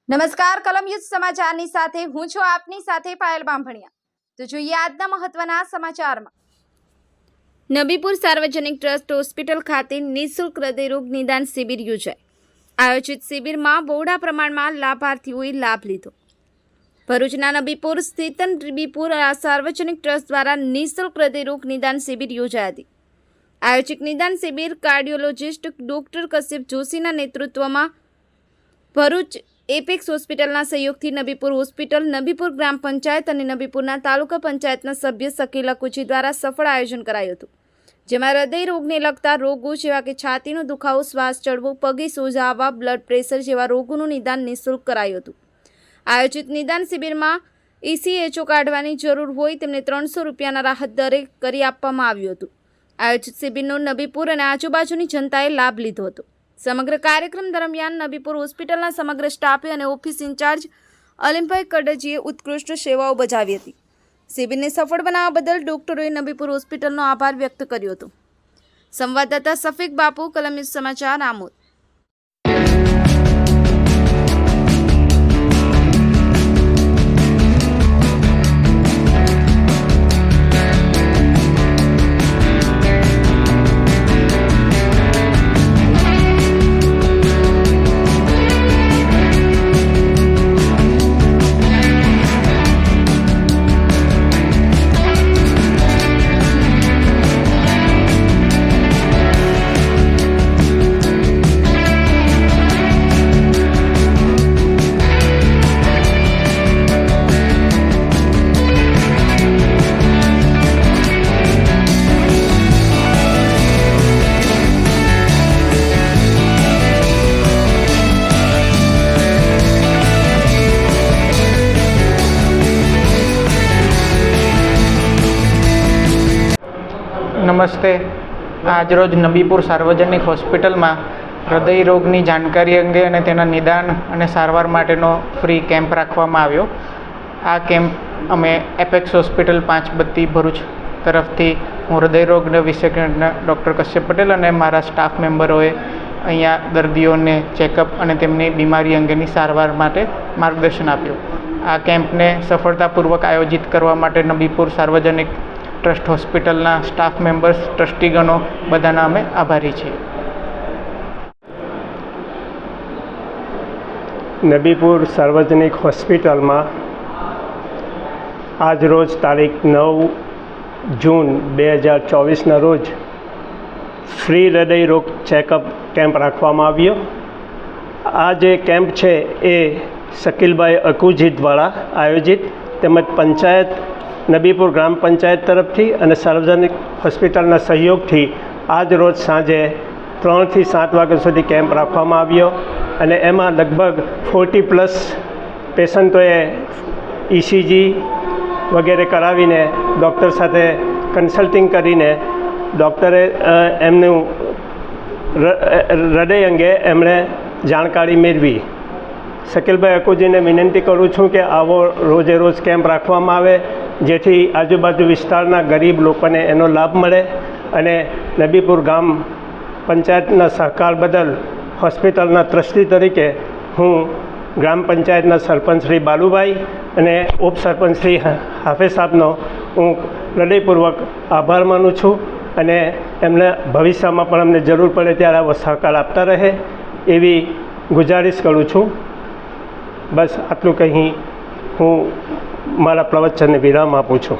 નમસ્કાર, કલમ યુદ્ધ સમાચારની સાથે હું છું આપની સાથે પાયલ બામભણિયા। તો જોઈએ આજના મહત્વના સમાચારમાં। નબીપુર સાર્વજનિક ટ્રસ્ટ હોસ્પિટલ ખાતે નિઃશુલ્ક હૃદયરોગ નિદાન શિબિર યોજાઈ। આયોજિત શિબિરમાં બહોળા પ્રમાણમાં લાભાર્થીઓએ લાભ લીધો। ભરૂચના નબીપુર સ્થિત નબીપુર સાર્વજનિક ટ્રસ્ટ દ્વારા નિઃશુલ્ક હૃદયરોગ નિદાન શિબિર યોજાઈ હતી। આયોજિત નિદાન શિબિર કાર્ડિયોલોજિસ્ટ ડોક્ટર કશ્યપ જોશીના નેતૃત્વમાં ભરૂચ એપેક્સ હોસ્પિટલના સહયોગથી નબીપુર હોસ્પિટલ, નબીપુર ગ્રામ પંચાયત અને નબીપુરના તાલુકા પંચાયતના સભ્ય શકીલા કુચી દ્વારા સફળ આયોજન કરાયું હતું, જેમાં હૃદય રોગને લગતા રોગો જેવા કે છાતીનો દુખાવો, શ્વાસ ચડવો, પગે સોજા આવવા, બ્લડ પ્રેશર જેવા રોગોનું નિદાન નિઃશુલ્ક કરાયું હતું। આયોજિત નિદાન શિબિરમાં ECHO કાઢવાની જરૂર હોય તેમને 300 રૂપિયાના રાહત દરે કરી આપવામાં આવ્યું હતું। આયોજિત શિબિરનો નબીપુર અને આજુબાજુની જનતાએ લાભ લીધો હતો। સમગ્ર કાર્યક્રમ દરમિયાન નબીપુર હોસ્પિટલના સમગ્ર સ્ટાફે અને ઓફિસ ઇન્ચાર્જ અલીમભાઈ કડજીએ ઉત્કૃષ્ટ સેવાઓ બજાવી હતી। શિબિરને સફળ બનાવવા બદલ ડોક્ટરોએ નબીપુર હોસ્પિટલનો આભાર વ્યક્ત કર્યો હતો। સંવાદદાતા સફીક બાપુ, કલમ યુદ્ધ સમાચાર, આમોદ। નમસ્તે। આજરોજ નબીપુર સાર્વજનિક હોસ્પિટલમાં હૃદય રોગની જાણકારી અંગે અને તેના નિદાન અને સારવાર માટેનો ફ્રી કેમ્પ રાખવામાં આવ્યો। આ કેમ્પ અમે એપેક્સ હોસ્પિટલ 5 બત્તી ભરૂચ તરફથી હું હૃદય રોગ વિશેષજ્ઞ ડૉક્ટર કશ્યપ પટેલ અને મારા સ્ટાફ મેમ્બરોએ અહીંયા દર્દીઓને ચેકઅપ અને તેમની બીમારી અંગેની સારવાર માટે માર્ગદર્શન આપ્યું। આ કેમ્પને સફળતાપૂર્વક આયોજિત કરવા માટે નબીપુર સાર્વજનિક ટ્રસ્ટ હોસ્પિટલના સ્ટાફ મેમ્બર્સ, ટ્રસ્ટીગણો બધાના અમે આભારી છીએ। નબીપુર સાર્વજનિક હોસ્પિટલમાં આજ રોજ તારીખ 9 જૂન 2024ના રોજ ફ્રી હૃદય રોગ ચેકઅપ કેમ્પ રાખવામાં આવ્યો। આ જે કેમ્પ છે એ શકીલભાઈ અકુજી દ્વારા આયોજિત તેમજ પંચાયત નબીપુર ગ્રામ પંચાયત તરફથી અને સાર્વજનિક હોસ્પિટલના સહયોગથી આજ રોજ સાંજે 3 થી 7 વાગ્યા સુધી કેમ્પ રાખવામાં આવ્યો અને એમાં લગભગ 40+ પેશન્ટોએ ECG વગેરે કરાવીને ડૉક્ટર સાથે કન્સલ્ટિંગ કરીને ડૉક્ટરે એમનું હૃદય અંગે એમણે જાણકારી મેળવી। શકીલભાઈ અકુજીને વિનંતી કરું છું કે આવો રોજે રોજ કેમ્પ રાખવામાં આવે, જેથી આજુબાજુ વિસ્તારના ગરીબ લોકોને એનો લાભ મળે અને નબીપુર ગામ પંચાયતના સહકાર બદલ હોસ્પિટલના ટ્રસ્ટી તરીકે હું ગ્રામ પંચાયતના સરપંચ શ્રી બાલુભાઈ અને ઉપસરપંચ શ્રી હાફેઝ સાહેબનો હું હૃદયપૂર્વક આભાર માનું છું અને એમને ભવિષ્યમાં પણ અમને જરૂર પડે ત્યારે આવો સહકાર આપતા રહે એવી ગુજારિશ કરું છું। બસ આટલું કહી હું મારા પ્રવચનને વિરામ આપું છું।